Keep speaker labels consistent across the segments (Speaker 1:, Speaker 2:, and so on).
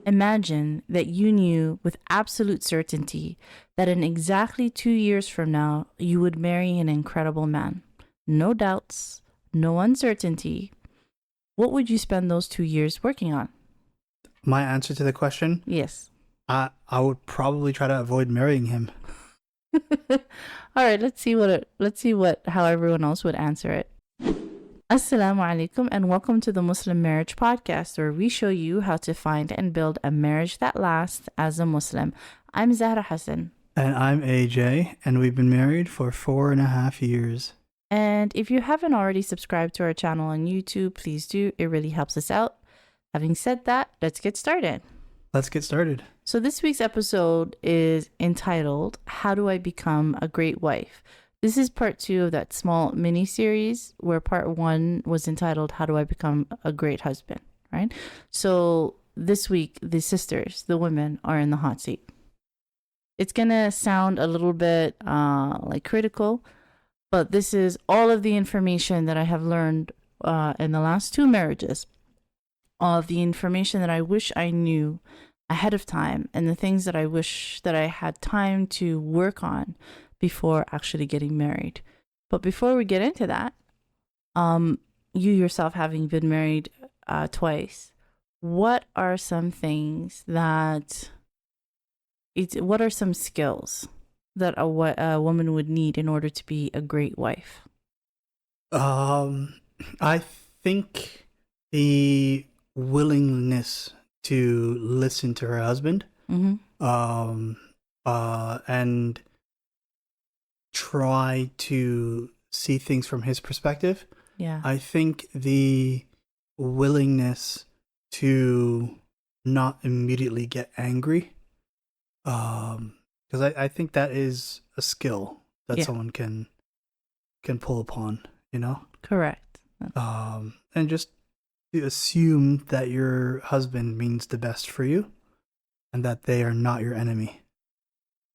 Speaker 1: Imagine that you knew with absolute certainty that in exactly 2 years from now, you would marry an incredible man. No doubts, no uncertainty. What would you spend those 2 years working on?
Speaker 2: My answer to the question,
Speaker 1: Yes.
Speaker 2: I would probably try to avoid marrying him.
Speaker 1: All right, let's see how everyone else would answer it. Assalamu alaikum and welcome to the Muslim Marriage Podcast, where we show you how to find and build a marriage that lasts as a Muslim. I'm Zahra Hassan.
Speaker 2: And I'm AJ, and we've been married for 4.5 years.
Speaker 1: And if you haven't already subscribed to our channel on YouTube, please do. It really helps us out. Having said that, let's get started.
Speaker 2: Let's get started.
Speaker 1: So this week's episode is entitled, How Do I Become a Great Wife? This is part 2 of that small mini series where part 1 was entitled, How Do I Become a Great Husband? Right? So this week, the sisters, the women, are in the hot seat. It's going to sound a little bit like critical, but this is all of the information that I have learned in the last 2 marriages, all of the information that I wish I knew ahead of time, and the things that I wish that I had time to work on before actually getting married. But before we get into that, you yourself having been married twice, what are some things what are some skills that a woman would need in order to be a great wife?
Speaker 2: I think the willingness to listen to her husband, and try to see things from his perspective.
Speaker 1: Yeah.
Speaker 2: I think the willingness to not immediately get angry, because I think that is a skill that someone can pull upon, you know?
Speaker 1: Correct.
Speaker 2: And just to assume that your husband means the best for you and that they are not your enemy.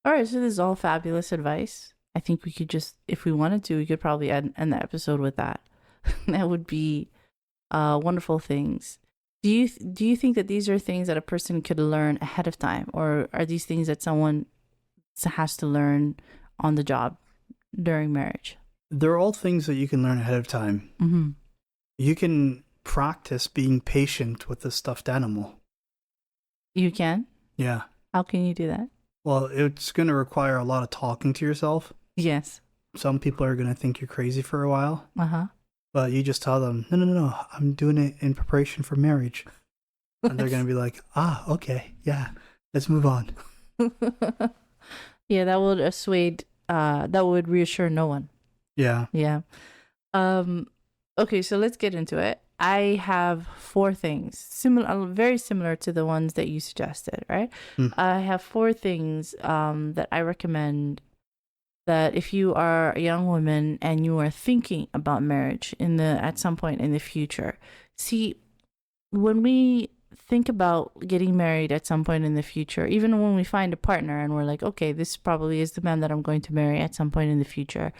Speaker 1: All right, so this is all fabulous advice. I think we could just, if we wanted to, we could probably end the episode with that. That would be wonderful things. Do you think that these are things that a person could learn ahead of time, or are these things that someone has to learn on the job during marriage?
Speaker 2: They're all things that you can learn ahead of time.
Speaker 1: Mm-hmm.
Speaker 2: You can practice being patient with a stuffed animal.
Speaker 1: You can?
Speaker 2: Yeah.
Speaker 1: How can you do that?
Speaker 2: Well, it's going to require a lot of talking to yourself.
Speaker 1: Yes.
Speaker 2: Some people are going to think you're crazy for a while.
Speaker 1: Uh-huh.
Speaker 2: But you just tell them, no, I'm doing it in preparation for marriage. And they're going to be like, okay, yeah, let's move on.
Speaker 1: Yeah, that would that would reassure no one.
Speaker 2: Yeah.
Speaker 1: Yeah. Okay, so let's get into it. I have 4 things, very similar to the ones that you suggested, right? I have 4 things that I recommend that if you are a young woman and you are thinking about marriage at some point in the future. See, when we think about getting married at some point in the future, even when we find a partner and we're like, okay, this probably is the man that I'm going to marry at some point in the future.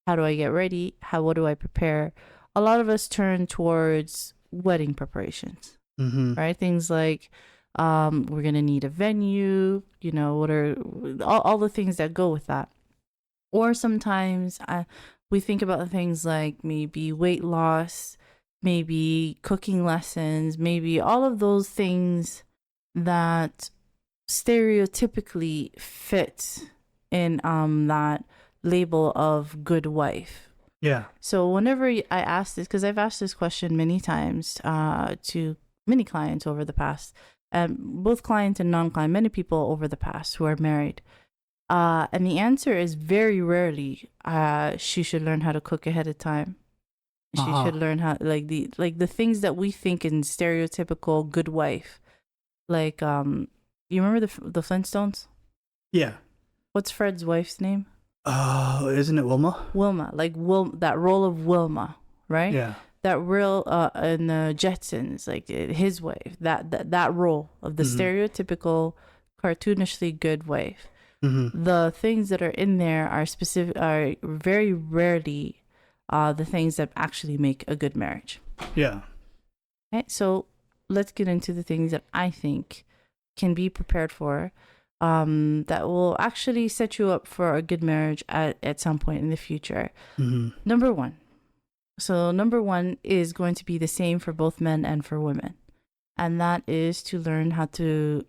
Speaker 1: How do I get ready? What do I prepare? A lot of us turn towards wedding preparations, right? Things like we're going to need a venue, what are all the things that go with that. Or sometimes we think about things like maybe weight loss, maybe cooking lessons, maybe all of those things that stereotypically fit in that label of good wife.
Speaker 2: Yeah.
Speaker 1: So whenever I ask this, because I've asked this question many times to many clients over the past, both clients and non-client, many people over the past who are married. And the answer is very rarely, she should learn how to cook ahead of time. She should learn how, like the things that we think in stereotypical good wife. Like, you remember the Flintstones?
Speaker 2: Yeah.
Speaker 1: What's Fred's wife's name?
Speaker 2: Isn't it Wilma?
Speaker 1: Wilma, that role of Wilma, right?
Speaker 2: Yeah.
Speaker 1: That real in the Jetsons, like his wife, that role of the stereotypical cartoonishly good wife. The things that are in there are very rarely the things that actually make a good marriage.
Speaker 2: Yeah.
Speaker 1: Okay, so let's get into the things that I think can be prepared for, that will actually set you up for a good marriage at some point in the future. Number one. So number one is going to be the same for both men and for women. And that is to learn how to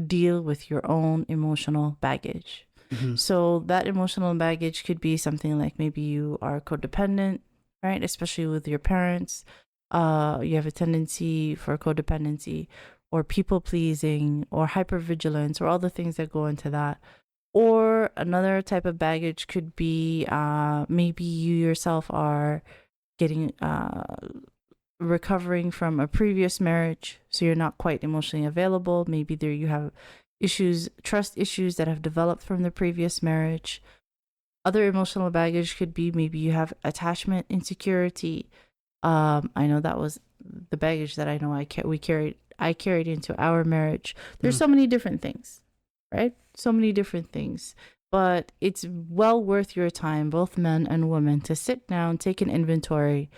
Speaker 1: deal with your own emotional baggage. So that emotional baggage could be something like maybe you are codependent, right? Especially with your parents. You have a tendency for codependency or people pleasing or hypervigilance or all the things that go into that. Or another type of baggage could be maybe you yourself are getting recovering from a previous marriage, so you're not quite emotionally available. Maybe there you have issues, trust issues that have developed from the previous marriage. Other emotional baggage could be maybe you have attachment insecurity. I know that was the baggage that I know I carried into our marriage. There's so many different things, right? So many different things. But it's well worth your time, both men and women, to sit down, take an inventory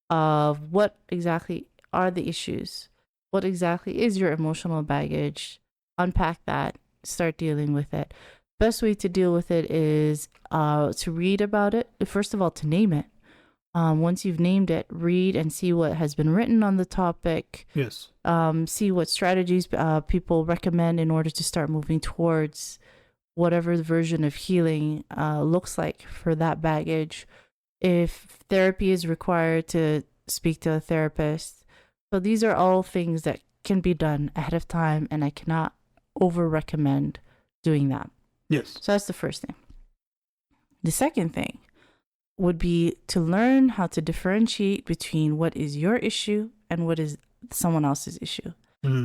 Speaker 1: of what exactly are the issues, what exactly is your emotional baggage, unpack that, start dealing with it. Best way to deal with it is to read about it. First of all, to name it. Once you've named it, read and see what has been written on the topic.
Speaker 2: Yes.
Speaker 1: See what strategies people recommend in order to start moving towards whatever the version of healing looks like for that baggage. If therapy is required, to speak to a therapist. So these are all things that can be done ahead of time, and I cannot over recommend doing that.
Speaker 2: Yes.
Speaker 1: So that's the first thing. The second thing would be to learn how to differentiate between what is your issue and what is someone else's issue.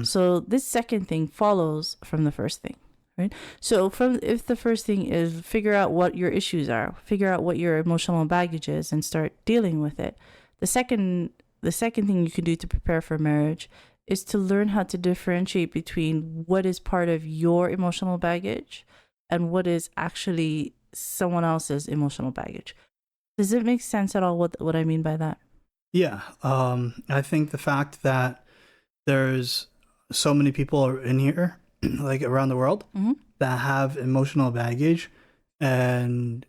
Speaker 1: So this second thing follows from the first thing. Right. So if the first thing is figure out what your issues are, figure out what your emotional baggage is and start dealing with it. The second thing you can do to prepare for marriage is to learn how to differentiate between what is part of your emotional baggage and what is actually someone else's emotional baggage. Does it make sense at all what I mean by that?
Speaker 2: Yeah. I think the fact that there's so many people in here, like around the world, that have emotional baggage, and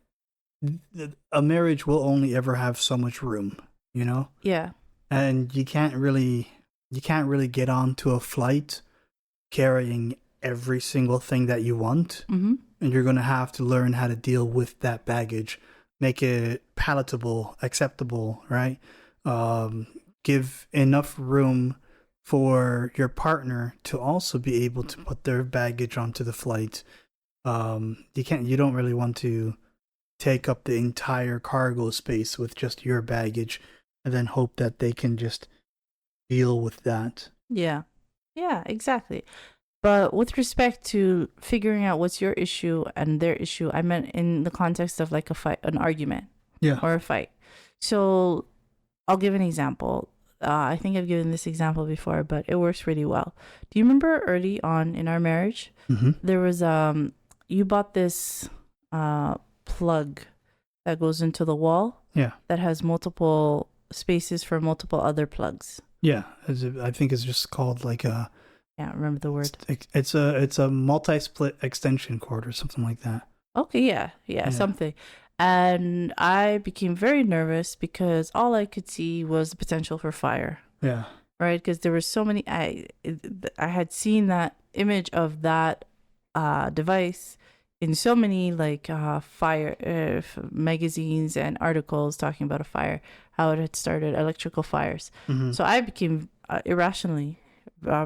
Speaker 2: a marriage will only ever have so much room, you know?
Speaker 1: Yeah.
Speaker 2: And you can't really get onto a flight carrying every single thing that you want. And you're going to have to learn how to deal with that baggage, make it palatable, acceptable, right? Give enough room for your partner to also be able to put their baggage onto the flight. You don't really want to take up the entire cargo space with just your baggage and then hope that they can just deal with that.
Speaker 1: Yeah, exactly. But with respect to figuring out what's your issue and their issue, I meant in the context of like a fight, an argument, or a fight. So I'll give an example. I think I've given this example before, but it works really well. Do you remember early on in our marriage, there was you bought this plug that goes into the wall, that has multiple spaces for multiple other plugs.
Speaker 2: Yeah, I think it's just called like a.
Speaker 1: Yeah, remember the word.
Speaker 2: It's a multi-split extension cord or something like that.
Speaker 1: Okay, yeah, something. And I became very nervous because all I could see was the potential for fire.
Speaker 2: Yeah. Right,
Speaker 1: because there were so many. I had seen that image of that device in so many like fire magazines and articles talking about a fire, how it had started electrical fires. So I became irrationally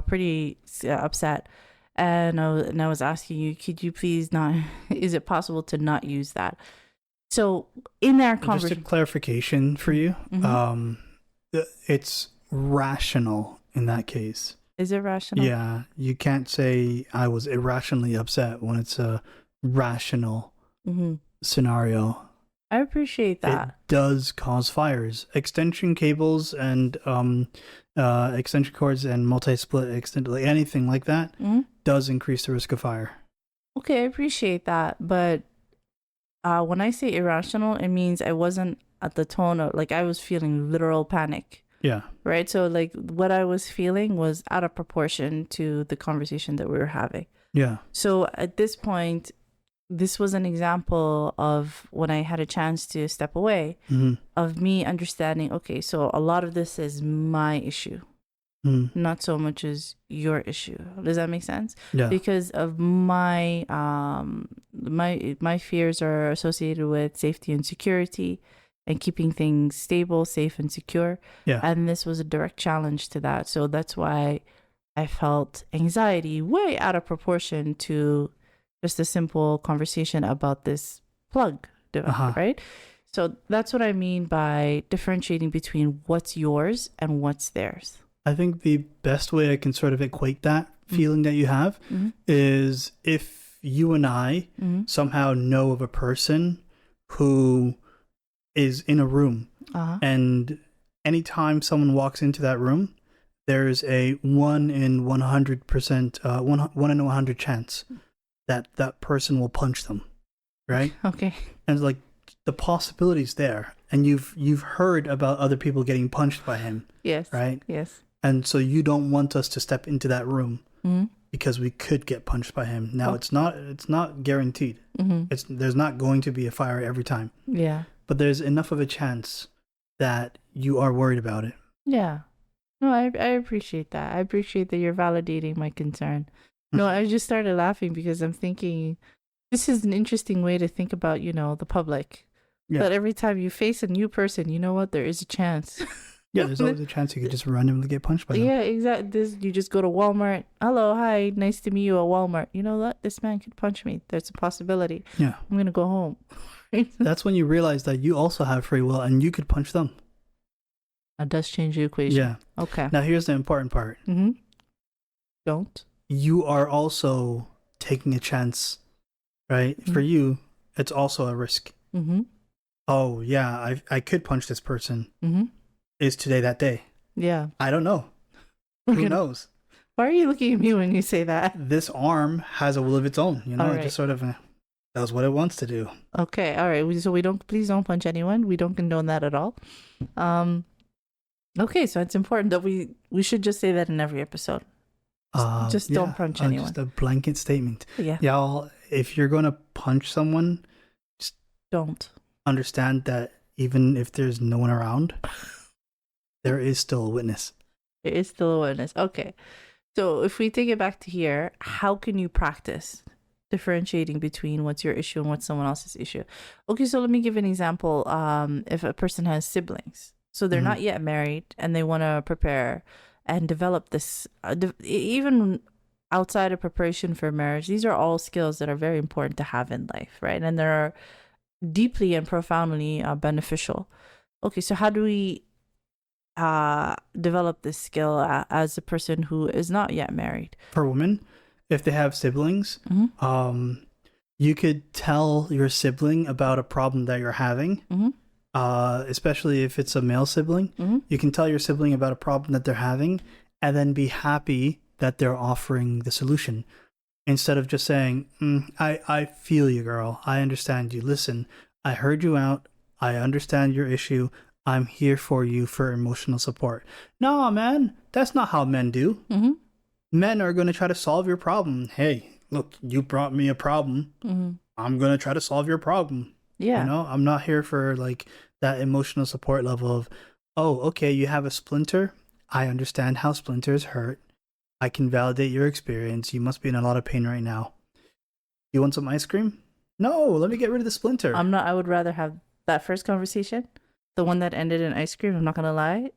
Speaker 1: pretty upset, and I was asking you, could you please not? Is it possible to not use that? So in our conversation,
Speaker 2: just a clarification for you, it's rational in that case.
Speaker 1: Is it rational?
Speaker 2: Yeah, you can't say I was irrationally upset when it's a rational scenario.
Speaker 1: I appreciate that.
Speaker 2: It does cause fires. Extension cables and extension cords and multi-split like anything like that does increase the risk of fire.
Speaker 1: Okay, I appreciate that, but when I say irrational, it means I wasn't at the tone of like I was feeling literal panic.
Speaker 2: Yeah.
Speaker 1: right? So like what I was feeling was out of proportion to the conversation that we were having.
Speaker 2: Yeah.
Speaker 1: So at this point, this was an example of when I had a chance to step away, of me understanding, okay, so a lot of this is my issue, not so much as your issue. Does that make sense?
Speaker 2: Yeah.
Speaker 1: Because of my fears are associated with safety and security and keeping things stable, safe, and secure.
Speaker 2: Yeah.
Speaker 1: And this was a direct challenge to that. So that's why I felt anxiety way out of proportion to just a simple conversation about this plug device, right? So that's what I mean by differentiating between what's yours and what's theirs.
Speaker 2: I think the best way I can sort of equate that feeling that you have is if you and I somehow know of a person who is in a room and anytime someone walks into that room, there's a 1 in 100%, 1 in 100 chance that person will punch them, right?
Speaker 1: Okay.
Speaker 2: And like the possibility's there, and you've heard about other people getting punched by him.
Speaker 1: Yes.
Speaker 2: Right?
Speaker 1: Yes.
Speaker 2: And so you don't want us to step into that room because we could get punched by him. Now it's not guaranteed. There's not going to be a fire every time.
Speaker 1: Yeah.
Speaker 2: But there's enough of a chance that you are worried about it.
Speaker 1: Yeah. No, I appreciate that. I appreciate that you're validating my concern. No, I just started laughing because I'm thinking this is an interesting way to think about, the public. Yeah. That every time you face a new person, you know what? There is a chance.
Speaker 2: Yeah, there's always a chance you could just randomly get punched by them.
Speaker 1: Yeah, exactly. You just go to Walmart. Hello, hi, nice to meet you at Walmart. You know what? This man could punch me. There's a possibility.
Speaker 2: Yeah.
Speaker 1: I'm going to go home.
Speaker 2: That's when you realize that you also have free will and you could punch them.
Speaker 1: That does change the equation.
Speaker 2: Yeah.
Speaker 1: Okay.
Speaker 2: Now here's the important part.
Speaker 1: Don't.
Speaker 2: You are also taking a chance, right? For you, it's also a risk. Oh, yeah, I could punch this person. Is today that day?
Speaker 1: Yeah.
Speaker 2: I don't know. Who knows?
Speaker 1: Why are you looking at me when you say that?
Speaker 2: This arm has a will of its own. It just sort of does what it wants to do.
Speaker 1: Okay. All right. So please don't punch anyone. We don't condone that at all. Okay. So it's important that we should just say that in every episode. Just don't punch anyone.
Speaker 2: Just a blanket statement.
Speaker 1: Yeah.
Speaker 2: Y'all, if you're going to punch someone, just
Speaker 1: don't.
Speaker 2: Understand that even if there's no one around, there is still a witness.
Speaker 1: There is still a witness. Okay. So if we take it back to here, how can you practice differentiating between what's your issue and what's someone else's issue? Okay, so let me give an example. If a person has siblings, so they're not yet married and they want to prepare and develop this, even outside of preparation for marriage, these are all skills that are very important to have in life, right? And they're deeply and profoundly beneficial. Okay, so how do we develop this skill as a person who is not yet married?
Speaker 2: For women, if they have siblings, you could tell your sibling about a problem that you're having. Especially if it's a male sibling, you can tell your sibling about a problem that they're having and then be happy that they're offering the solution. Instead of just saying, I feel you, girl. I understand you. Listen, I heard you out. I understand your issue. I'm here for you for emotional support. No, man, that's not how men do. Men are going to try to solve your problem. Hey, look, you brought me a problem. I'm going to try to solve your problem. Yeah. I'm not here for like that emotional support level of, oh, okay, you have a splinter. I understand how splinters hurt. I can validate your experience. You must be in a lot of pain right now. You want some ice cream? No, let me get rid of the splinter.
Speaker 1: I would rather have that first conversation, the one that ended in ice cream. I'm not going to lie.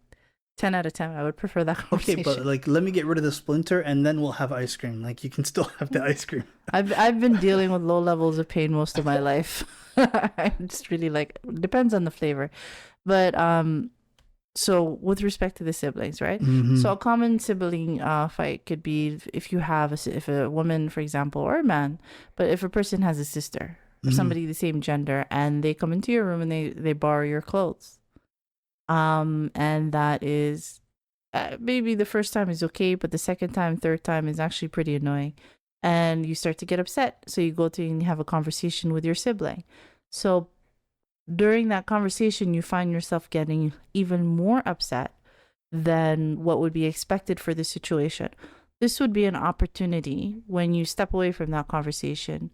Speaker 1: 10 out of 10. I would prefer that conversation.
Speaker 2: Okay, but like, let me get rid of the splinter and then we'll have ice cream. Like, you can still have the ice cream.
Speaker 1: I've been dealing with low levels of pain most of my life. I'm just really depends on the flavor. But, so with respect to the siblings, right? So a common sibling fight could be if you have if a woman, for example, or a man, but if a person has a sister or somebody the same gender and they come into your room and they borrow your clothes. And that is maybe the first time is okay, but the second time, third time is actually pretty annoying. And you start to get upset. So you go to and you have a conversation with your sibling. So during that conversation, you find yourself getting even more upset than what would be expected for the situation. This would be an opportunity when you step away from that conversation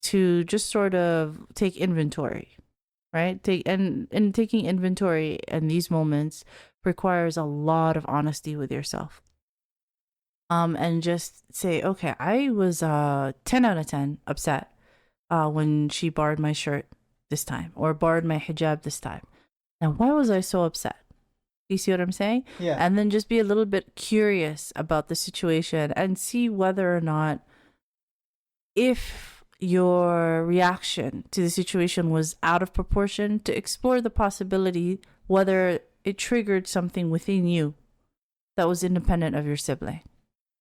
Speaker 1: to just sort of take inventory, right? And taking inventory in these moments requires a lot of honesty with yourself. And just say, okay, I was 10 out of 10 upset when she barred my shirt this time or barred my hijab this time. Now, why was I so upset? You see what I'm saying?
Speaker 2: Yeah.
Speaker 1: And then just be a little bit curious about the situation and see whether or not, if your reaction to the situation was out of proportion, to explore the possibility whether it triggered something within you that was independent of your sibling,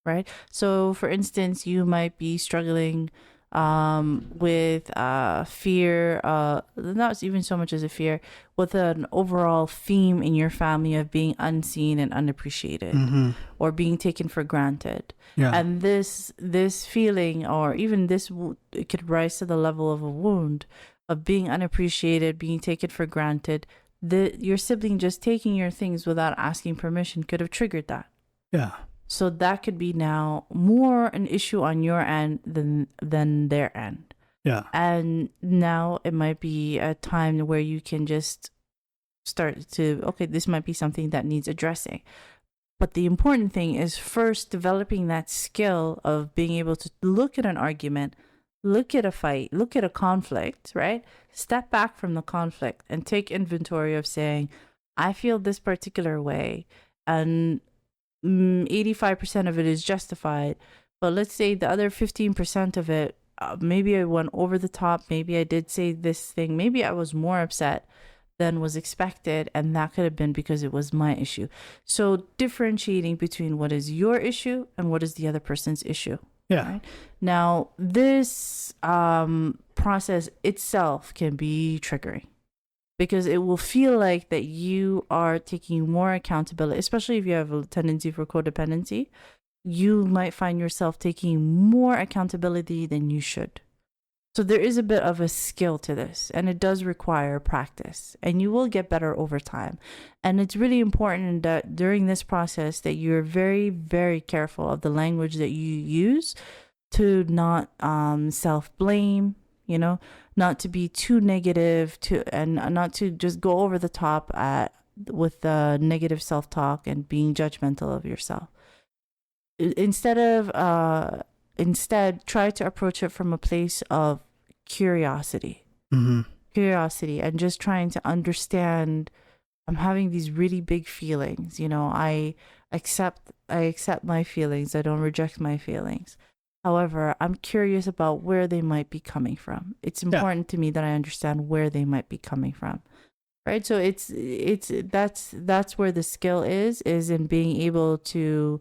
Speaker 1: right? So, for instance, you might be struggling with fear, not even so much as a fear, with an overall theme in your family of being unseen and unappreciated, or being taken for granted.
Speaker 2: Yeah.
Speaker 1: And this feeling, or even this, it could rise to the level of a wound of being unappreciated, being taken for granted. Your sibling just taking your things without asking permission could have triggered that.
Speaker 2: Yeah.
Speaker 1: So that could be now more an issue on your end than their end.
Speaker 2: Yeah.
Speaker 1: And now it might be a time where you can just start to, okay, this might be something that needs addressing. But the important thing is first developing that skill of being able to look at an argument, look at a fight, look at a conflict, right? Step back from the conflict and take inventory of saying, I feel this particular way, and 85% of it is justified, but let's say the other 15% of it, maybe I went over the top, maybe I did say this thing, maybe I was more upset than was expected, and that could have been because it was my issue. So differentiating between what is your issue and what is the other person's issue.
Speaker 2: Yeah.
Speaker 1: Right? Now, this process itself can be triggering, because it will feel like that you are taking more accountability, especially if you have a tendency for codependency. You might find yourself taking more accountability than you should. So there is a bit of a skill to this, and it does require practice, and you will get better over time. And it's really important that during this process that you're very, very careful of the language that you use, to not self-blame, not to be too negative, and not to just go over the top with the negative self-talk and being judgmental of yourself. Instead, try to approach it from a place of curiosity. Curiosity, and just trying to understand, I'm having these really big feelings. I accept my feelings. I don't reject my feelings. However, I'm curious about where they might be coming from. It's important to me that I understand where they might be coming from. Right? So that's where the skill is in being able to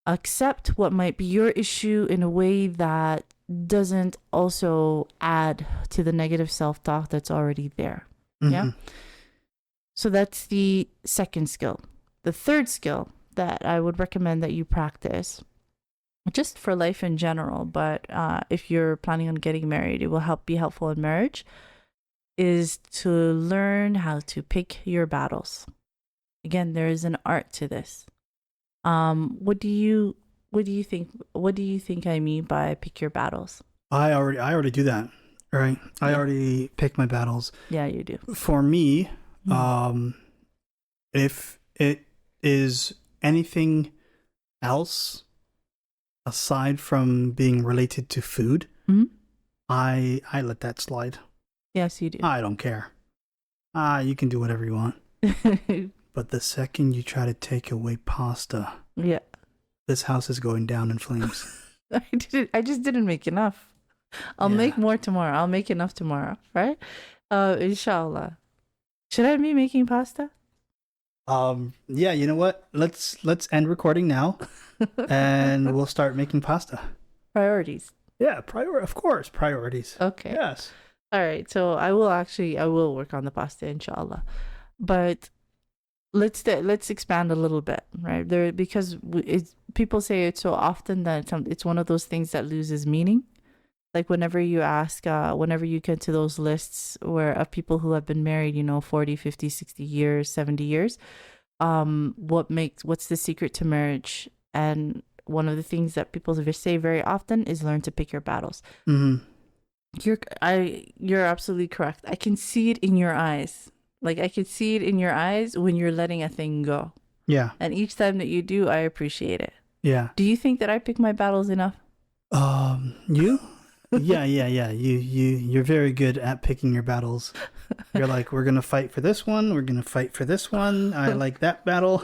Speaker 1: accept what might be your issue in a way that doesn't also add to the negative self-talk that's already there. Yeah. So that's the second skill. The third skill that I would recommend that you practice, just for life in general, but if you're planning on getting married, it will be helpful in marriage, is to learn how to pick your battles. Again, there is an art to this. What do you think I mean by pick your battles?
Speaker 2: I already do that, right? I already pick my battles.
Speaker 1: Yeah, you do.
Speaker 2: For me, if it is anything else aside from being related to food, I let that slide.
Speaker 1: Yes, you do.
Speaker 2: I don't care. You can do whatever you want. But the second you try to take away pasta, this house is going down in flames.
Speaker 1: I just didn't make enough. I'll make more tomorrow. I'll make enough tomorrow, right? In Shaa Allah. Should I be making pasta?
Speaker 2: Yeah, you know what? Let's end recording now, and we'll start making pasta.
Speaker 1: Priorities.
Speaker 2: Yeah, of course, priorities.
Speaker 1: Okay.
Speaker 2: Yes.
Speaker 1: All right. So I will work on the pasta, inshallah. But let's expand a little bit, right? Because people say it so often that it's one of those things that loses meaning. Like whenever you whenever you get to those lists of people who have been married, 40, 50, 60 years, 70 years, what's the secret to marriage? And one of the things that people say very often is learn to pick your battles.
Speaker 2: Mm-hmm.
Speaker 1: You're absolutely correct. I can see it in your eyes. Like, I can see it in your eyes when you're letting a thing go.
Speaker 2: Yeah.
Speaker 1: And each time that you do, I appreciate it.
Speaker 2: Yeah.
Speaker 1: Do you think that I pick my battles enough?
Speaker 2: You? Yeah. You're very good at picking your battles. You're like, we're gonna fight for this one. We're gonna fight for this one. I like that battle.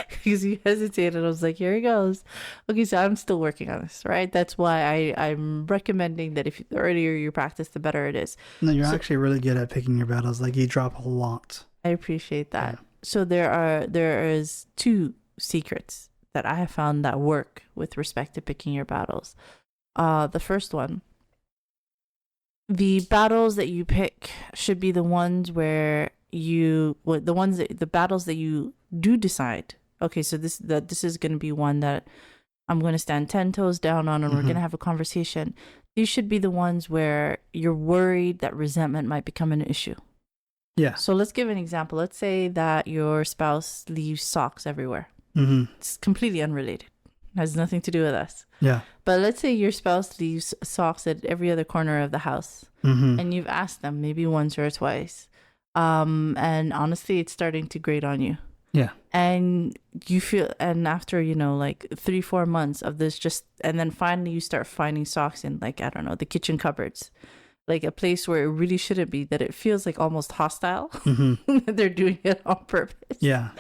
Speaker 1: Because you hesitated. I was like, here he goes. Okay, so I'm still working on this, right? That's why I'm recommending that the earlier you practice, the better it is.
Speaker 2: No, you're actually really good at picking your battles. Like, you drop a lot.
Speaker 1: I appreciate that. Yeah. So there is 2 secrets that I have found that work with respect to picking your battles. The first one, the battles that you pick should be the ones where the battles that you do decide. Okay, so this is going to be one that I'm going to stand 10 toes down on, and we're going to have a conversation. These should be the ones where you're worried that resentment might become an issue.
Speaker 2: Yeah.
Speaker 1: So let's give an example. Let's say that your spouse leaves socks everywhere. It's completely unrelated. It has nothing to do with us.
Speaker 2: Yeah.
Speaker 1: But let's say your spouse leaves socks at every other corner of the house, and you've asked them maybe once or twice. And honestly, it's starting to grate on you.
Speaker 2: Yeah.
Speaker 1: And you feel, and after, like 3-4 months of this, and then finally you start finding socks in, like, I don't know, the kitchen cupboards, like a place where it really shouldn't be, that it feels like almost hostile. That they're doing it on purpose.
Speaker 2: Yeah.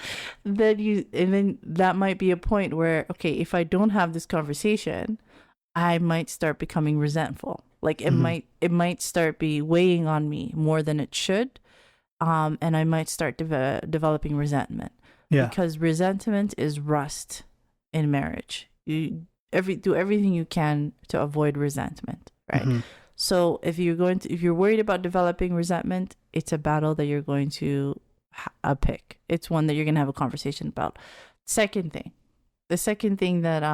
Speaker 1: Then that might be a point where, okay, if I don't have this conversation, I might start becoming resentful. Like, it might start be weighing on me more than it should. And I might start developing resentment.
Speaker 2: Yeah.
Speaker 1: Because resentment is rust in marriage. You do everything you can to avoid resentment, right? So if you're worried about developing resentment, it's a battle that you're going to pick. It's one that you're going to have a conversation about. The second thing that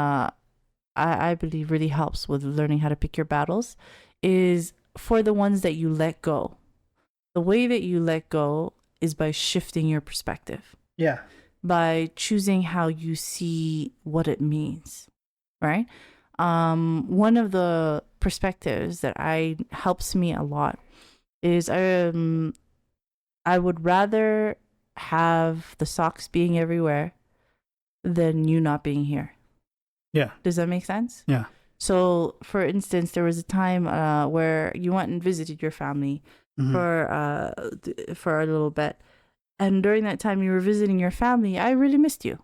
Speaker 1: I believe really helps with learning how to pick your battles is for the ones that you let go. The way that you let go is by shifting your perspective.
Speaker 2: Yeah.
Speaker 1: By choosing how you see what it means, right? One of the perspectives that helps me a lot is I would rather have the socks being everywhere than you not being here.
Speaker 2: Yeah.
Speaker 1: Does that make sense?
Speaker 2: Yeah.
Speaker 1: So, for instance, there was a time where you went and visited your family for a little bit, and during that time you were visiting your family, I really missed you.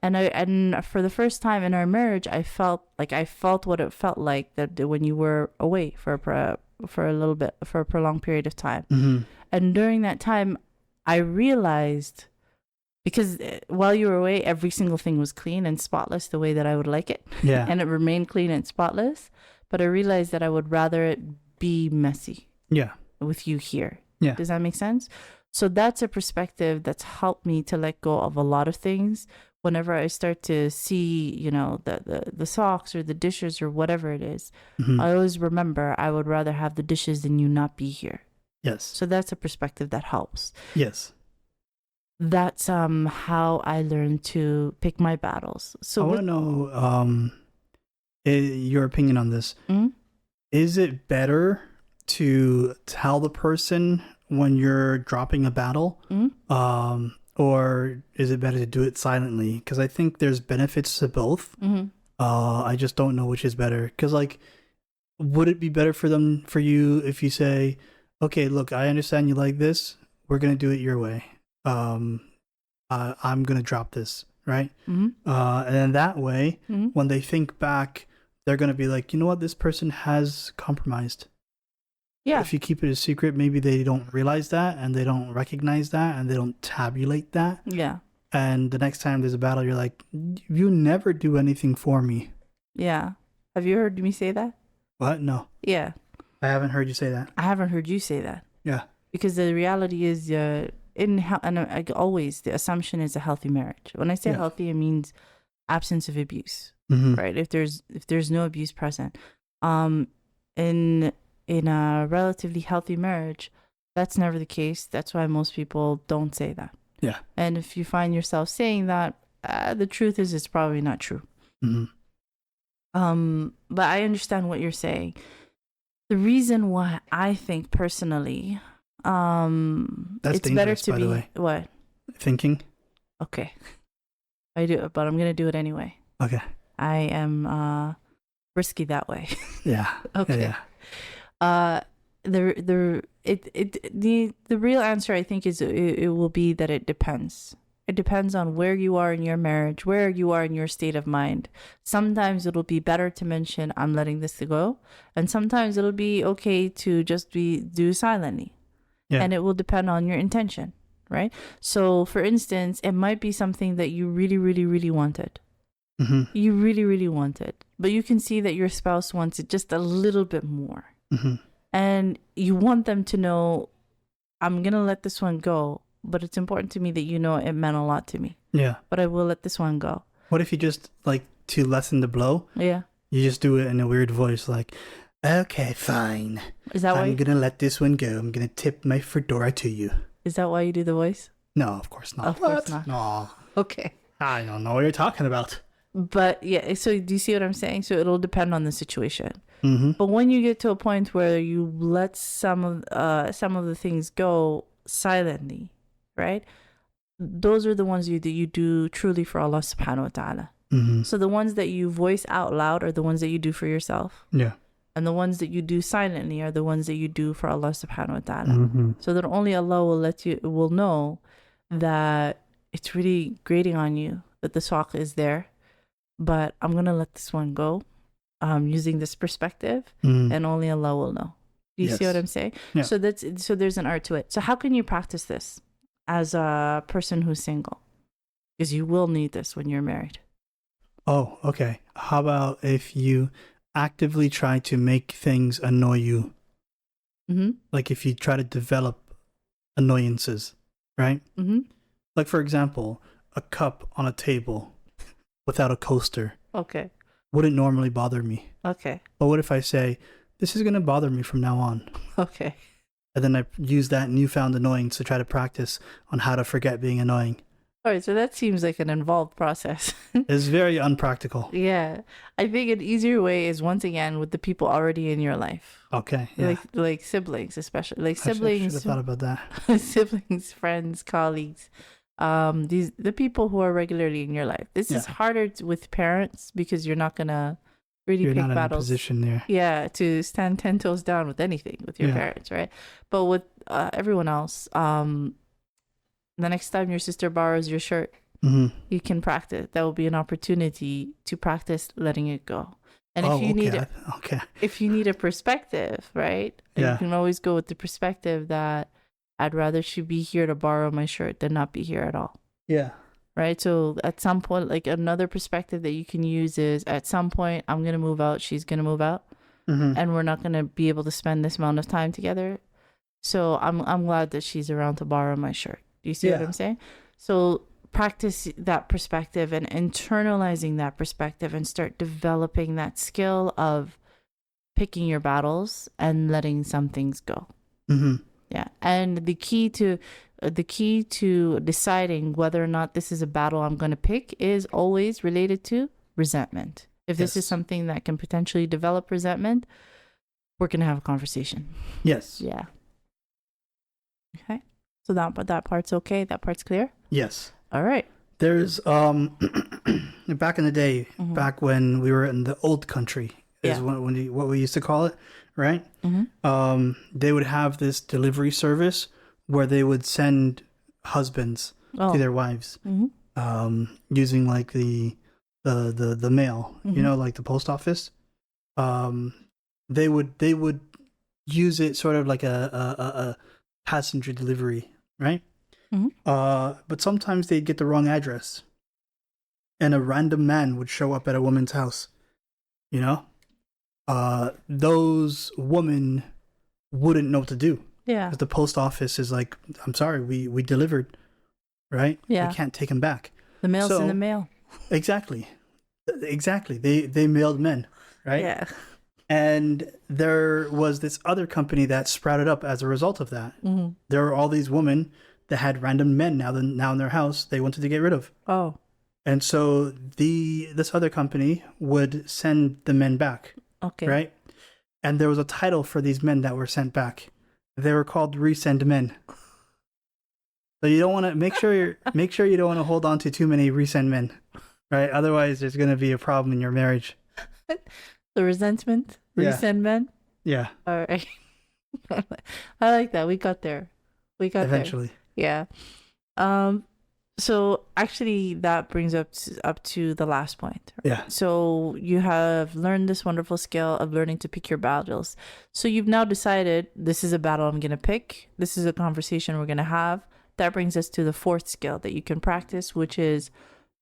Speaker 1: And for the first time in our marriage, I felt what it felt like that when you were away for a little bit, for a prolonged period of time. And during that time, I realized, because while you were away, every single thing was clean and spotless the way that I would like it.
Speaker 2: Yeah.
Speaker 1: And it remained clean and spotless. But I realized that I would rather it be messy. Yeah. With you here. Yeah. Does that make sense? So that's a perspective that's helped me to let go of a lot of things. Whenever I start to see, the socks or the dishes or whatever it is, I always remember I would rather have the dishes than you not be here.
Speaker 2: Yes.
Speaker 1: So that's a perspective that helps.
Speaker 2: Yes.
Speaker 1: That's how I learned to pick my battles. So
Speaker 2: I want to know your opinion on this. Is it better to tell the person when you're dropping a battle, or is it better to do it silently? Because I think there's benefits to both. I just don't know which is better. Because, like, would it be better for you if you say, okay, look, I understand you like this, we're gonna do it your way. I'm gonna drop this, right? And then that way, when they think back, they're gonna be like, you know what, this person has compromised. Yeah. If you keep it a secret, maybe they don't realize that, and they don't recognize that, and they don't tabulate that. Yeah. And the next time there's a battle, you're like, you never do anything for me. Yeah. Have you heard me say that? What? No. Yeah. I haven't heard you say that. I haven't heard you say that. Yeah. Because the reality is, always, the assumption is a healthy marriage. When I say healthy, it means absence of abuse, right? If there's no abuse present, in a relatively healthy marriage, that's never the case. That's why most people don't say that. Yeah.
Speaker 1: And if you find yourself saying that, the truth is it's probably not true. But I understand what you're saying. The reason why I think personally,
Speaker 2: That's
Speaker 1: it's better
Speaker 2: dangerous,
Speaker 1: to
Speaker 2: by
Speaker 1: be
Speaker 2: the way.
Speaker 1: what?
Speaker 2: Thinking.
Speaker 1: Okay. I do it, but I'm gonna do it anyway.
Speaker 2: Okay.
Speaker 1: I am risky that way.
Speaker 2: Yeah.
Speaker 1: Okay.
Speaker 2: Yeah.
Speaker 1: The real answer I think is it will be that it depends. It depends on where you are in your marriage, where you are in your state of mind. Sometimes it'll be better to mention I'm letting this go, and sometimes it'll be okay to just do silently.
Speaker 2: Yeah.
Speaker 1: And it will depend on your intention, right? So, for instance, it might be something that you really, really, really wanted. You really, really want it, but you can see that your spouse wants it just a little bit more. And you want them to know, I'm going to let this one go, but it's important to me that you know it meant a lot to me.
Speaker 2: Yeah.
Speaker 1: But I will let this one go.
Speaker 2: What if you just, like, to lessen the blow?
Speaker 1: Yeah.
Speaker 2: You just do it in a weird voice, like, okay, fine.
Speaker 1: Is that why?
Speaker 2: I'm going to let this one go. I'm going to tip my fedora to you.
Speaker 1: Is that why you do the voice?
Speaker 2: No, of course not.
Speaker 1: Of course not.
Speaker 2: No.
Speaker 1: Okay.
Speaker 2: I don't know what you're talking about.
Speaker 1: But yeah, so do you see what I'm saying? So it'll depend on the situation. But when you get to a point where you let some of the things go silently, right? Those are the ones that you do truly for Allah subhanahu wa ta'ala. So the ones that you voice out loud are the ones that you do for yourself.
Speaker 2: Yeah.
Speaker 1: And the ones that you do silently are the ones that you do for Allah subhanahu wa ta'ala. So that only Allah will know that it's really grating on you that the swaq is there. But I'm going to let this one go using this perspective, and only Allah will know. Do you see what I'm saying?
Speaker 2: Yeah.
Speaker 1: So there's an art to it. So how can you practice this as a person who's single? Because you will need this when you're married.
Speaker 2: Oh, okay. How about if you actively try to make things annoy you? Like if you try to develop annoyances, right? Like, for example, a cup on a table without a coaster.
Speaker 1: Okay.
Speaker 2: Wouldn't normally bother me.
Speaker 1: Okay.
Speaker 2: But what if I say, this is going to bother me from now on?
Speaker 1: Okay.
Speaker 2: And then I use that newfound annoyance to try to practice on how to forget being annoying.
Speaker 1: All right. So that seems like an involved process.
Speaker 2: It's very unpractical.
Speaker 1: Yeah. I think an easier way is, once again, with the people already in your life.
Speaker 2: Okay. Yeah.
Speaker 1: Like siblings, especially. Like
Speaker 2: I
Speaker 1: siblings.
Speaker 2: should have thought about that.
Speaker 1: Siblings, friends, colleagues. The people who are regularly in your life. This is harder with parents because you're not gonna really
Speaker 2: You're
Speaker 1: pick
Speaker 2: not
Speaker 1: battles.
Speaker 2: in a position there.
Speaker 1: Yeah, to stand 10 toes down with anything with your parents, right? But with everyone else, the next time your sister borrows your shirt, you can practice. That will be an opportunity to practice letting it go. And if you need a perspective, right? You can always go with the perspective that I'd rather she be here to borrow my shirt than not be here at all.
Speaker 2: Yeah.
Speaker 1: Right? So at some point, like, another perspective that you can use is, at some point, I'm going to move out, she's going to move out, and we're not going to be able to spend this amount of time together. So I'm glad that she's around to borrow my shirt. Do you see what I'm saying? So practice that perspective and internalizing that perspective, and start developing that skill of picking your battles and letting some things go. Yeah, and the key to deciding whether or not this is a battle I'm going to pick is always related to resentment. If this is something that can potentially develop resentment, we're going to have a conversation.
Speaker 2: Yes.
Speaker 1: Yeah. Okay. So that part's okay. That part's clear.
Speaker 2: Yes.
Speaker 1: All right.
Speaker 2: There's back in the day, back when we were in the old country, is what we used to call it, right? They would have this delivery service where they would send husbands to their wives, using like the mail, you know, like the post office. They would use it sort of like a passenger delivery, right? But sometimes they'd get the wrong address, and a random man would show up at a woman's house, you know? Those women wouldn't know what to do. Yeah. Because the post office is like, I'm sorry, we delivered, right? Yeah. We can't take them back.
Speaker 1: The mail's in the mail.
Speaker 2: Exactly. They mailed men, right? Yeah. And there was this other company that sprouted up as a result of that. There were all these women that had random men now in their house they wanted to get rid of.
Speaker 1: Oh.
Speaker 2: And so this other company would send the men back.
Speaker 1: Okay.
Speaker 2: Right? And there was a title for these men that were sent back. They were called resend men. So you don't want to make sure you don't want to hold on to too many resend men, right? Otherwise, there's going to be a problem in your marriage.
Speaker 1: The resentment, resend men.
Speaker 2: Yeah.
Speaker 1: All right. I like that. We got there.
Speaker 2: Eventually.
Speaker 1: There. Yeah. So actually, that brings up to the last point.
Speaker 2: Yeah.
Speaker 1: So you have learned this wonderful skill of learning to pick your battles. So you've now decided this is a battle I'm going to pick. This is a conversation we're going to have. That brings us to the fourth skill that you can practice, which is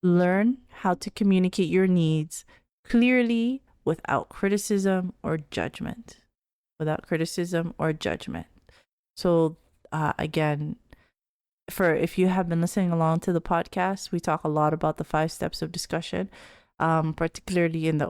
Speaker 1: learn how to communicate your needs clearly without criticism or judgment. So again, if you have been listening along to the podcast, we talk a lot about the 5 steps of discussion, particularly in the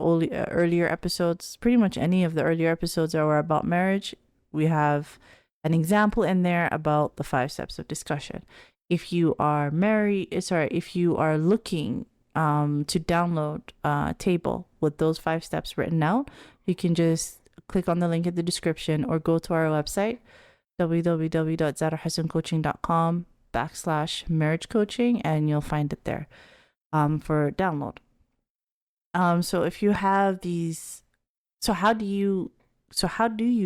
Speaker 1: earlier episodes. Pretty much any of the earlier episodes that were about marriage, we have an example in there about the 5 steps of discussion. If you are if you are looking to download a table with those 5 steps written out, you can just click on the link in the description or go to our website, www.zarahassanccoaching.com/marriage coaching, and you'll find it there for download. So if you have these, how do you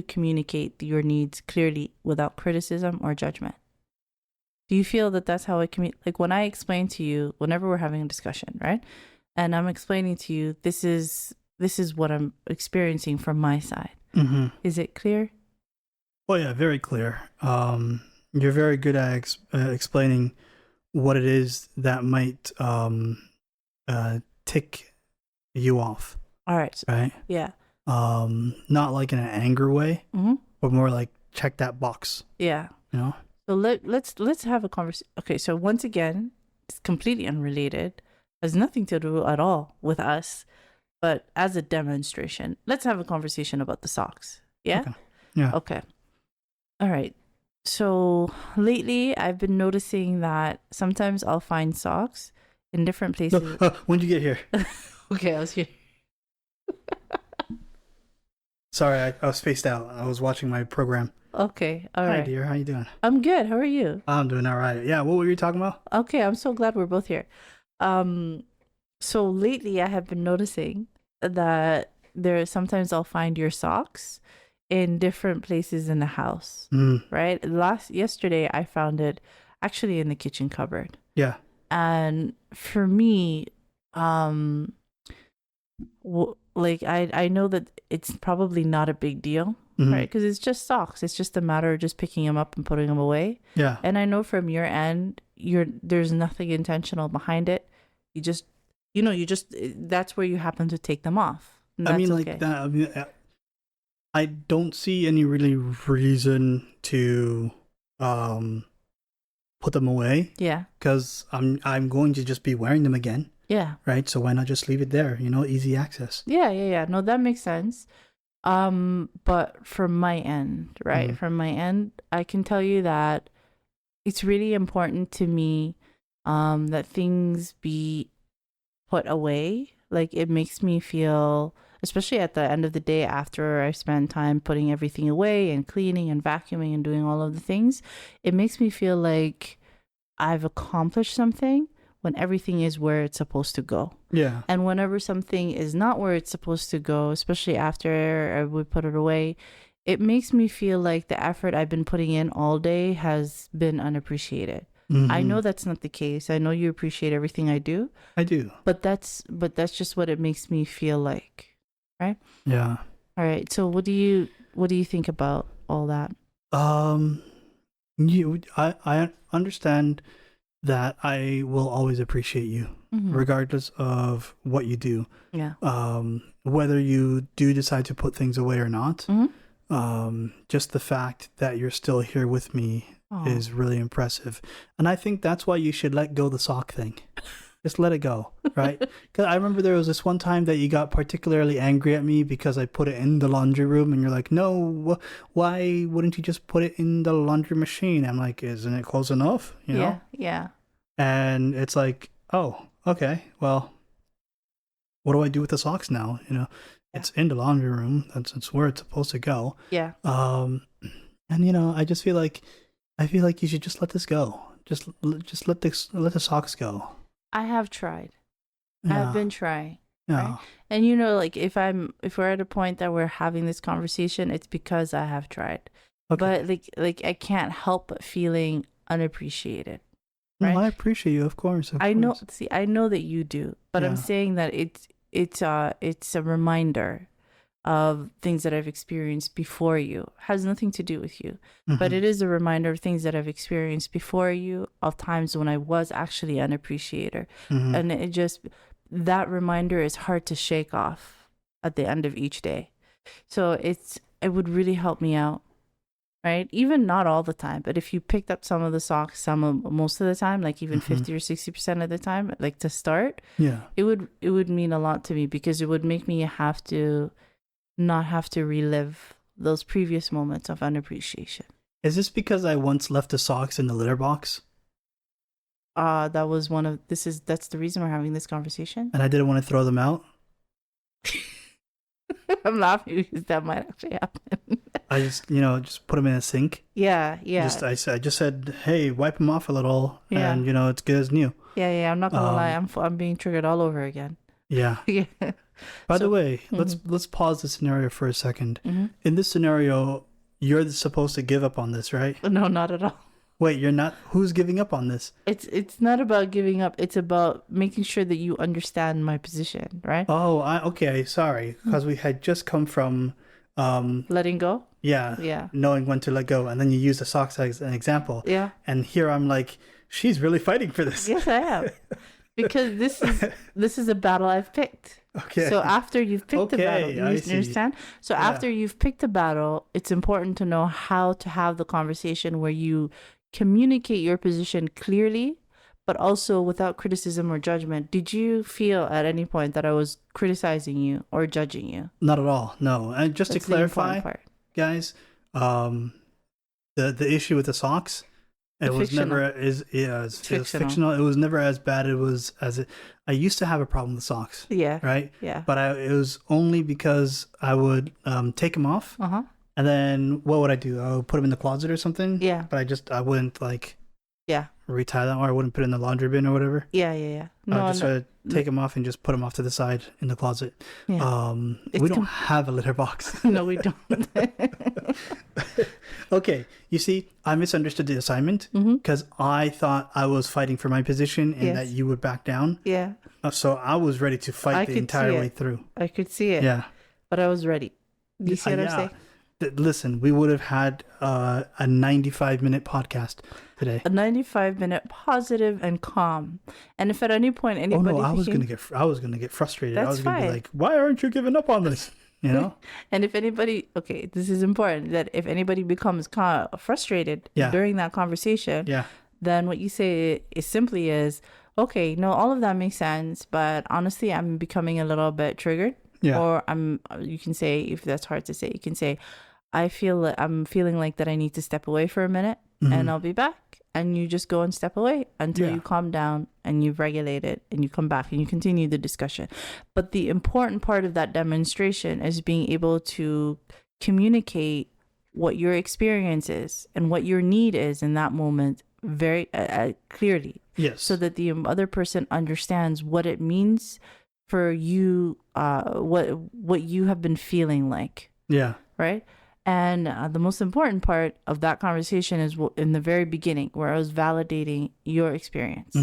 Speaker 1: communicate your needs clearly without criticism or judgment? Do you feel that that's how I communicate? Like when I explain to you, whenever we're having a discussion, right? And I'm explaining to you, this is what I'm experiencing from my side. Mm-hmm. Is it clear?
Speaker 2: Well, yeah, very clear. You're very good at explaining what it is that might tick you off.
Speaker 1: All right.
Speaker 2: Right?
Speaker 1: Yeah.
Speaker 2: Not like in an anger way,
Speaker 1: mm-hmm.
Speaker 2: but more like check that box.
Speaker 1: Yeah.
Speaker 2: You know?
Speaker 1: So let's have a conversation. Okay, so once again, it's completely unrelated. Has nothing to do at all with us, but as a demonstration, let's have a conversation about the socks. Yeah?
Speaker 2: Okay. Yeah.
Speaker 1: Okay. All right. So lately, I've been noticing that sometimes I'll find socks in different places.
Speaker 2: When did you get here?
Speaker 1: Okay, I was here.
Speaker 2: Sorry, I was spaced out. I was watching my program.
Speaker 1: Okay, all right.
Speaker 2: Hi, dear. How you doing?
Speaker 1: I'm good. How are you?
Speaker 2: I'm doing all right. Yeah, what were you talking about?
Speaker 1: Okay, I'm so glad we're both here. So lately, I have been noticing that sometimes I'll find your socks in different places in the house, right? Yesterday, I found it actually in the kitchen cupboard.
Speaker 2: Yeah.
Speaker 1: And for me, like I know that it's probably not a big deal, right? Because it's just socks. It's just a matter of just picking them up and putting them away.
Speaker 2: Yeah.
Speaker 1: And I know from your end, there's nothing intentional behind it. That's where you happen to take them off.
Speaker 2: I mean, like that. I mean, I don't see any really reason to put them away.
Speaker 1: Yeah.
Speaker 2: Because I'm going to just be wearing them again.
Speaker 1: Yeah.
Speaker 2: Right. So why not just leave it there? Easy access.
Speaker 1: Yeah. No, that makes sense. But from my end, right? Mm-hmm. From my end, I can tell you that it's really important to me that things be put away. Like it makes me feel, especially at the end of the day after I spend time putting everything away and cleaning and vacuuming and doing all of the things, it makes me feel like I've accomplished something when everything is where it's supposed to go.
Speaker 2: Yeah.
Speaker 1: And whenever something is not where it's supposed to go, especially after we put it away, it makes me feel like the effort I've been putting in all day has been unappreciated. Mm-hmm. I know that's not the case. I know you appreciate everything I do.
Speaker 2: I do.
Speaker 1: But that's just what it makes me feel like, right?
Speaker 2: Yeah.
Speaker 1: All right. So what do you think about all that?
Speaker 2: I understand that I will always appreciate you, mm-hmm. regardless of what you do.
Speaker 1: Yeah.
Speaker 2: Whether you do decide to put things away or not,
Speaker 1: mm-hmm.
Speaker 2: Just the fact that you're still here with me
Speaker 1: Aww.
Speaker 2: Is really impressive. And I think that's why you should let go the sock thing. Just let it go, right? Because I remember there was this one time that you got particularly angry at me because I put it in the laundry room, and you're like, "No, why wouldn't you just put it in the laundry machine?" I'm like, "Isn't it close enough?" You know?
Speaker 1: Yeah.
Speaker 2: And it's like, "Oh, okay. Well, what do I do with the socks now?" You know, it's in the laundry room. That's where it's supposed to go.
Speaker 1: Yeah.
Speaker 2: And you know, I feel like you should just let this go. Just let the socks go.
Speaker 1: I have tried.
Speaker 2: Yeah.
Speaker 1: I've been trying.
Speaker 2: Yeah.
Speaker 1: Right? And you know, like if we're at a point that we're having this conversation, it's because I have tried.
Speaker 2: Okay.
Speaker 1: But like I can't help but feeling unappreciated. Right?
Speaker 2: No, I appreciate you, of course.
Speaker 1: I know. See, I know that you do, but I'm
Speaker 2: Yeah.
Speaker 1: saying that it's a reminder of things that I've experienced before you. It has nothing to do with you, but it is a reminder of things that I've experienced before you, of times when I was actually an appreciator, and it just, that reminder is hard to shake off at the end of each day. So it would really help me out. Right? Even not all the time, but if you picked up some of the socks, most of the time, like even 50 or 60% of the time, like to start, it would mean a lot to me, because it would make me not have to relive those previous moments of unappreciation.
Speaker 2: Is this because I once left the socks in the litter box?
Speaker 1: That's the reason we're having this conversation.
Speaker 2: And I didn't want to throw them out?
Speaker 1: I'm laughing because that might actually happen.
Speaker 2: I just put them in a sink.
Speaker 1: Yeah.
Speaker 2: I just said, hey, wipe them off a little,
Speaker 1: Yeah.
Speaker 2: and it's good as new.
Speaker 1: Yeah. I'm not gonna lie. I'm being triggered all over again.
Speaker 2: Yeah.
Speaker 1: Yeah.
Speaker 2: By the way, let's pause the scenario for a second. In this scenario, you're supposed to give up on this, right?
Speaker 1: No, not at all.
Speaker 2: Wait, you're not? Who's giving up on this?
Speaker 1: It's not about giving up. It's about making sure that you understand my position, right?
Speaker 2: Oh, okay. Sorry, because we had just come from
Speaker 1: letting go.
Speaker 2: Yeah. Knowing when to let go, and then you use the socks as an example.
Speaker 1: Yeah.
Speaker 2: And here I'm like, she's really fighting for this.
Speaker 1: Yes, I am, because this is a battle I've picked.
Speaker 2: Okay.
Speaker 1: So after you've picked a battle, you understand? So after you've picked a battle, it's important to know how to have the conversation where you communicate your position clearly, but also without criticism or judgment. Did you feel at any point that I was criticizing you or judging you?
Speaker 2: Not at all. No. And just
Speaker 1: That's
Speaker 2: to clarify, guys, the issue with the socks, it was never it's fictional. It was never as bad I used to have a problem with socks.
Speaker 1: Yeah.
Speaker 2: Right?
Speaker 1: Yeah.
Speaker 2: But it was only because I would take them off. And then what would I do? I would put them in the closet or something.
Speaker 1: Yeah.
Speaker 2: But I wouldn't retie them, or I wouldn't put it in the laundry bin or whatever.
Speaker 1: Yeah.
Speaker 2: No, I just take them off and just put them off to the side in the closet.
Speaker 1: Yeah.
Speaker 2: We don't have a litter box.
Speaker 1: No, we don't.
Speaker 2: Okay, you see, I misunderstood the assignment because I thought I was fighting for my position and that you would back down.
Speaker 1: Yeah.
Speaker 2: So I was ready to fight the entire way through.
Speaker 1: I could see it.
Speaker 2: Yeah.
Speaker 1: But I was ready. Do you see what I'm saying?
Speaker 2: Listen, we would have had a 95-minute podcast today.
Speaker 1: A 95-minute positive and calm. And if at any point anybody,
Speaker 2: I was gonna get frustrated.
Speaker 1: That's
Speaker 2: I was gonna
Speaker 1: fine.
Speaker 2: be like, "Why aren't you giving up on this?" You know.
Speaker 1: And if anybody, okay, this is important, that if anybody becomes frustrated during that conversation, then what you say is, okay, no, all of that makes sense, but honestly, I'm becoming a little bit triggered.
Speaker 2: Yeah.
Speaker 1: Or you can say, if that's hard to say, you can say, I'm feeling like that I need to step away for a minute and I'll be back. And you just go and step away until you calm down and you've regulated, and you come back and you continue the discussion. But the important part of that demonstration is being able to communicate what your experience is and what your need is in that moment very clearly.
Speaker 2: Yes.
Speaker 1: So that the other person understands what it means for you, what you have been feeling like.
Speaker 2: Yeah.
Speaker 1: Right. And the most important part of that conversation is in the very beginning, where I was validating your experience,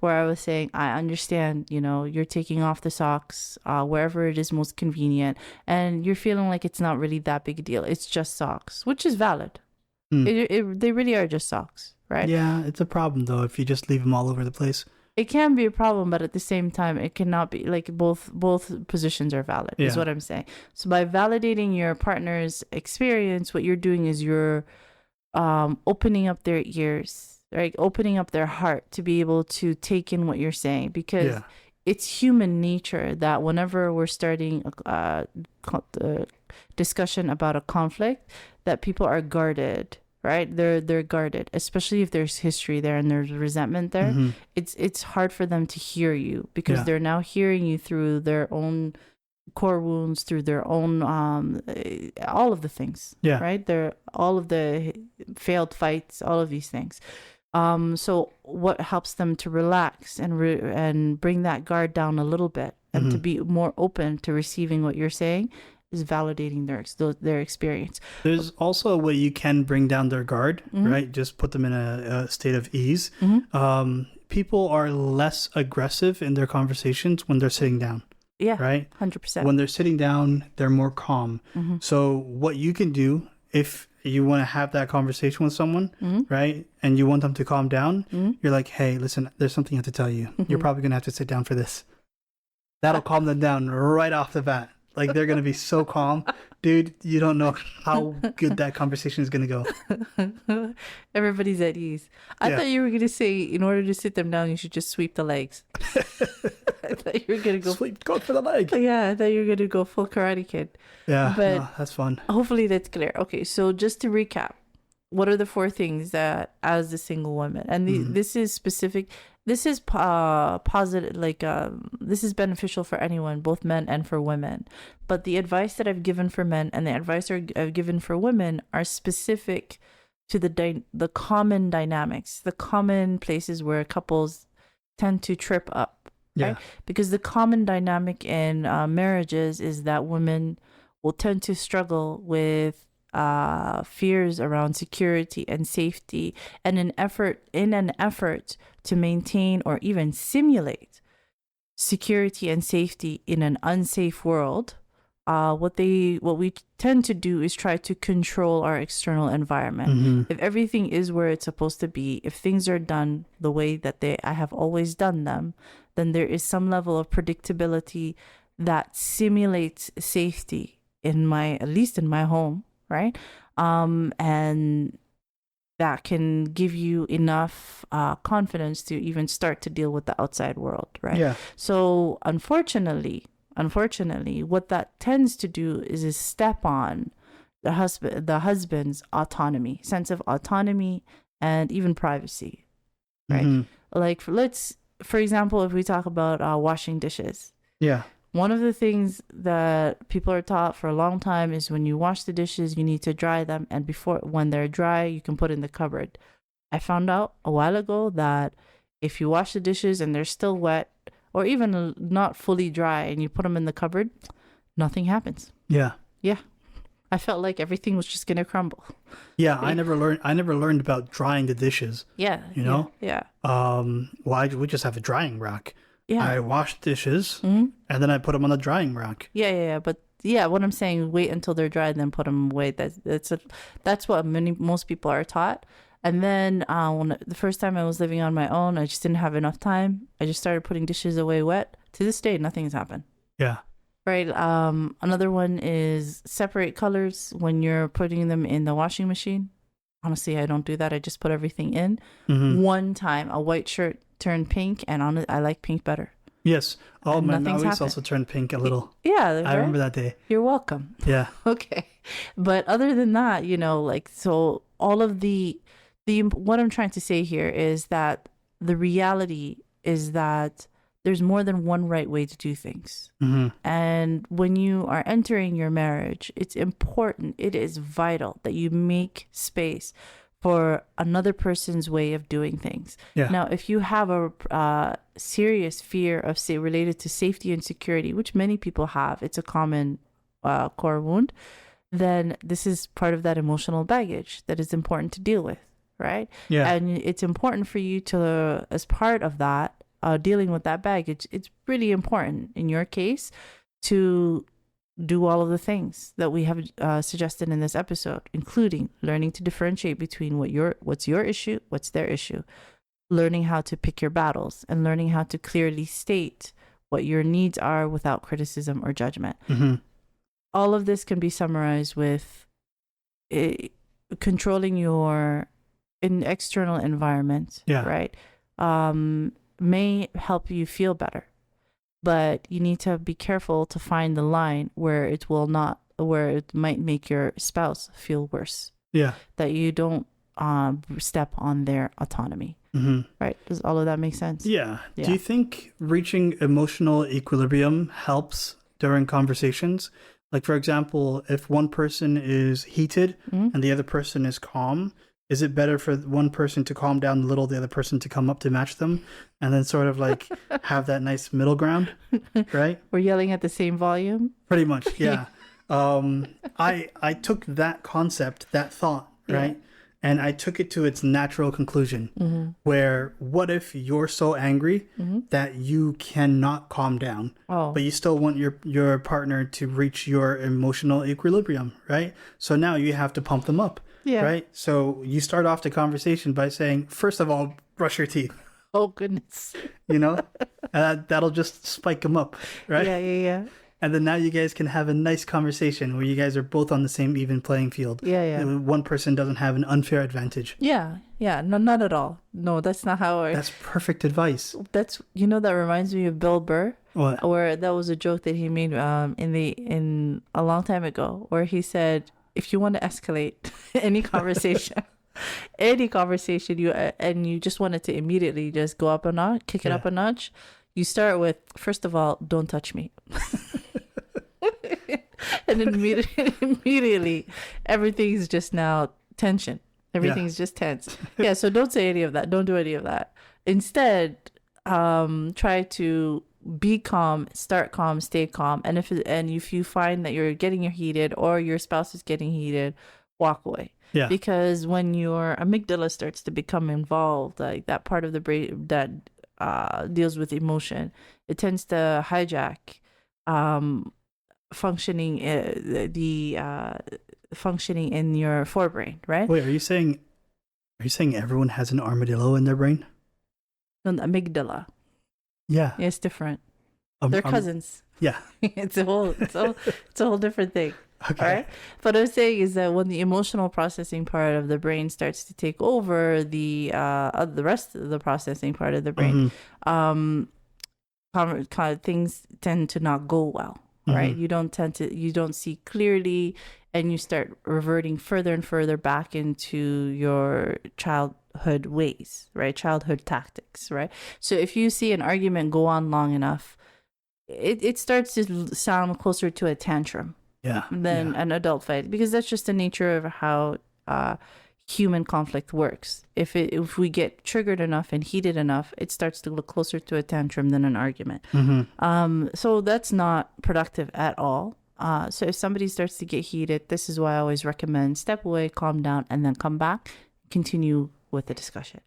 Speaker 1: where I was saying, I understand, you're taking off the socks wherever it is most convenient, and you're feeling like it's not really that big a deal. It's just socks, which is valid. They really are just socks, right?
Speaker 2: Yeah, it's a problem, though, if you just leave them all over the place.
Speaker 1: It can be a problem, but at the same time, it cannot be, like, both positions are valid, is what I'm saying. So by validating your partner's experience, what you're doing is you're opening up their ears, right? Opening up their heart to be able to take in what you're saying, because it's human nature that whenever we're starting a discussion about a conflict, that people are guarded, right? They're guarded, especially if there's history there and there's resentment there.
Speaker 2: Mm-hmm.
Speaker 1: It's hard for them to hear you, because they're now hearing you through their own core wounds, through their own all of the things, right? They're all of the failed fights, all of these things. So what helps them to relax and bring that guard down a little bit, and to be more open to receiving what you're saying, is validating their experience.
Speaker 2: There's also a way you can bring down their guard, right? Just put them in a state of ease. People are less aggressive in their conversations when they're sitting down.
Speaker 1: Yeah,
Speaker 2: right?
Speaker 1: 100%.
Speaker 2: When they're sitting down, they're more calm. So what you can do if you want to have that conversation with someone, right? And you want them to calm down, you're like, hey, listen, there's something I have to tell you. You're probably going to have to sit down for this. That'll calm them down right off the bat. Like, they're going to be so calm. Dude, you don't know how good that conversation is going to go.
Speaker 1: Everybody's at ease. I thought you were going to say, in order to sit them down, you should just sweep the legs. I thought you were going to
Speaker 2: go for the leg.
Speaker 1: Yeah, I thought you were going to go full Karate Kid.
Speaker 2: Yeah,
Speaker 1: but
Speaker 2: no, that's fun.
Speaker 1: Hopefully that's clear. Okay, so just to recap, what are the 4 things that, as a single woman, and this is specific, this is positive, like this is beneficial for anyone, both men and for women, but the advice that I've given for men and the advice I've given for women are specific to the common dynamics, the common places where couples tend to trip up, right? Because the common dynamic in marriages is that women will tend to struggle with fears around security and safety, and in an effort to maintain or even simulate security and safety in an unsafe world, what we tend to do is try to control our external environment. If everything is where it's supposed to be, if things are done the way that I have always done them, then there is some level of predictability that simulates safety at least in my home, right? And that can give you enough confidence to even start to deal with the outside world, right? Yeah. So unfortunately, what that tends to do is step on the husband's autonomy, sense of autonomy, and even privacy, right? Like, for example, if we talk about washing dishes. Yeah. One of the things that people are taught for a long time is when you wash the dishes, you need to dry them. And when they're dry, you can put in the cupboard. I found out a while ago that if you wash the dishes and they're still wet or even not fully dry and you put them in the cupboard, nothing happens. Yeah. Yeah. I felt like everything was just going to crumble.
Speaker 2: Yeah. I never learned about drying the dishes. Yeah. You know? Yeah. We just have a drying rack. Yeah. I wash dishes and then I put them on the drying rack.
Speaker 1: Yeah. But what I'm saying, wait until they're dry and then put them away. That's what most people are taught. And then the first time I was living on my own, I just didn't have enough time. I just started putting dishes away wet. To this day, nothing's happened. Yeah. Right. Another one is separate colors when you're putting them in the washing machine. Honestly, I don't do that. I just put everything in. One time, a white shirt turned pink, and I like pink better.
Speaker 2: Yes. Oh, my always also turned pink a little.
Speaker 1: Yeah.
Speaker 2: I remember that day.
Speaker 1: You're welcome. Yeah. Okay. But other than that, so all of what I'm trying to say here is that the reality is that there's more than one right way to do things. And when you are entering your marriage, it's important, it is vital that you make space for another person's way of doing things. Yeah. Now, if you have a serious fear of, related to safety and security, which many people have, it's a common core wound, then this is part of that emotional baggage that is important to deal with, right? Yeah. And it's important for you to, as part of that, dealing with that baggage, it's really important in your case to do all of the things that we have suggested in this episode, including learning to differentiate between what's your issue, what's their issue, learning how to pick your battles, and learning how to clearly state what your needs are without criticism or judgment. All of this can be summarized with controlling your in external environment,
Speaker 2: Yeah.
Speaker 1: right, may help you feel better, but you need to be careful to find the line where it will not, where it might make your spouse feel worse.
Speaker 2: Yeah.
Speaker 1: That you don't step on their autonomy. Right? Does all of that make sense?
Speaker 2: Yeah. Do you think reaching emotional equilibrium helps during conversations? Like, for example, if one person is heated and the other person is calm, is it better for one person to calm down a little, the other person to come up to match them, and then sort of like have that nice middle ground, right?
Speaker 1: We're yelling at the same volume?
Speaker 2: Pretty much, yeah. I took that concept, that thought, right? And I took it to its natural conclusion, where what if you're so angry that you cannot calm down, but you still want your partner to reach your emotional equilibrium, right? So now you have to pump them up, right? So you start off the conversation by saying, first of all, brush your teeth.
Speaker 1: Oh, goodness.
Speaker 2: You know, that'll just spike them up, right?
Speaker 1: Yeah.
Speaker 2: And then now you guys can have a nice conversation where you guys are both on the same even playing field.
Speaker 1: Yeah.
Speaker 2: One person doesn't have an unfair advantage.
Speaker 1: Yeah. No, not at all. No, that's not how
Speaker 2: That's perfect advice.
Speaker 1: That's, that reminds me of Bill Burr.
Speaker 2: What?
Speaker 1: Where that was a joke that he made in a long time ago, where he said, if you want to escalate any conversation, you just want it to immediately just go up a notch, kick it up a notch, you start with, first of all, don't touch me. And then immediately everything's just now tension. Everything's just tense. Yeah, so don't say any of that. Don't do any of that. Instead, try to be calm, start calm, stay calm. And if you find that you're getting heated or your spouse is getting heated, walk away.
Speaker 2: Yeah.
Speaker 1: Because when your amygdala starts to become involved, like that part of the brain that deals with emotion, it tends to hijack functioning functioning in your forebrain, right?
Speaker 2: Wait, are you saying everyone has an armadillo in their brain?
Speaker 1: No, the amygdala.
Speaker 2: Yeah.
Speaker 1: It's different. They're cousins.
Speaker 2: Yeah.
Speaker 1: It's a whole different thing.
Speaker 2: Okay.
Speaker 1: All right. But what I'm saying is that when the emotional processing part of the brain starts to take over the rest of the processing part of the brain, things tend to not go well. Right. You don't see clearly, and you start reverting further and further back into your childhood ways, right? Childhood tactics, right? So if you see an argument go on long enough, it starts to sound closer to a tantrum than an adult fight, because that's just the nature of how human conflict works. If we get triggered enough and heated enough, it starts to look closer to a tantrum than an argument. So that's not productive at all. So if somebody starts to get heated, this is why I always recommend step away, calm down, and then come back, continue with the discussion.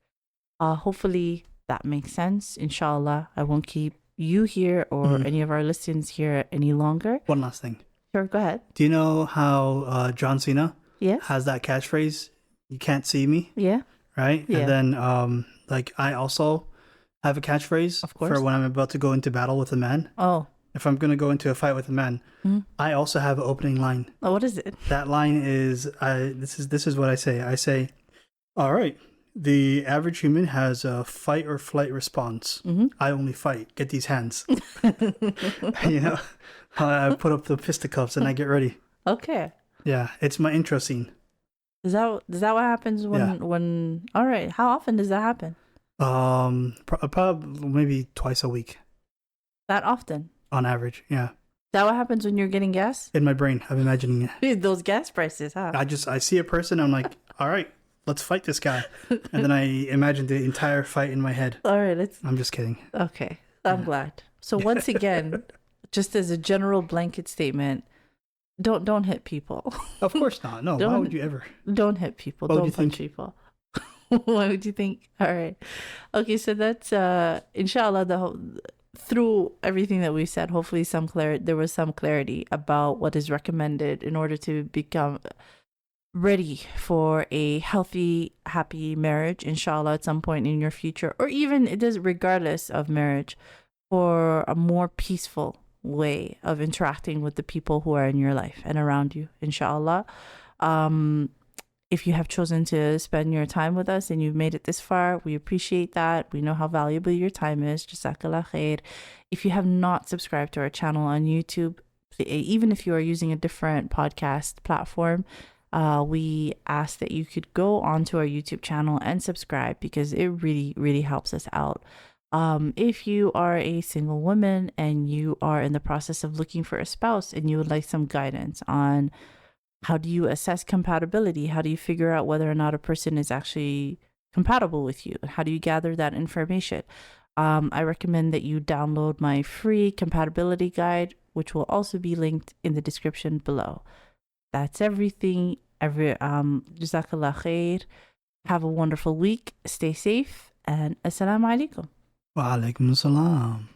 Speaker 1: Hopefully that makes sense. In Shaa Allah, I won't keep you here or any of our listeners here any longer.
Speaker 2: One last thing.
Speaker 1: Sure, go ahead.
Speaker 2: Do you know how John Cena has that catchphrase? You can't see me.
Speaker 1: Yeah.
Speaker 2: Right?
Speaker 1: Yeah.
Speaker 2: And then like I also have a catchphrase for when I'm about to go into battle with a man.
Speaker 1: Oh.
Speaker 2: If I'm going to go into a fight with a man, I also have an opening line.
Speaker 1: Oh, what is it?
Speaker 2: That line is this is what I say. I say, all right, the average human has a fight or flight response. I only fight. Get these hands. I put up the fisticuffs and I get ready.
Speaker 1: Okay.
Speaker 2: Yeah, it's my intro scene.
Speaker 1: Is that what happens when all right, how often does that happen?
Speaker 2: Probably maybe twice a week.
Speaker 1: That often? On
Speaker 2: average, yeah.
Speaker 1: Is that what happens when you're getting gas?
Speaker 2: In my brain, I'm imagining it.
Speaker 1: Those gas prices, huh?
Speaker 2: I see a person, I'm like, all right, let's fight this guy. And then I imagine the entire fight in my head.
Speaker 1: All right, I'm
Speaker 2: just kidding.
Speaker 1: Okay, I'm glad. So once again, just as a general blanket statement, don't hit people.
Speaker 2: Of course not. No, why would you ever?
Speaker 1: Don't hit people. Don't punch people. Why would you think? All right. Okay, so that's inshallah through everything that we said, hopefully there was some clarity about what is recommended in order to become ready for a healthy, happy marriage, inshallah, at some point in your future, or even it does regardless of marriage, for a more peaceful way of interacting with the people who are in your life and around you, inshallah. If you have chosen to spend your time with us and you've made it this far, we appreciate that. We know how valuable your time is. Jazaa K'Allah Khayr. If you have not subscribed to our channel on YouTube, even if you are using a different podcast platform, we ask that you could go onto our YouTube channel and subscribe, because it really, really helps us out. If you are a single woman and you are in the process of looking for a spouse and you would like some guidance on how do you assess compatibility, how do you figure out whether or not a person is actually compatible with you, how do you gather that information, I recommend that you download my free compatibility guide, which will also be linked in the description below. That's everything. Jazakallah khair. Have a wonderful week. Stay safe, and assalamu alaikum.
Speaker 2: Wa alaikum salam.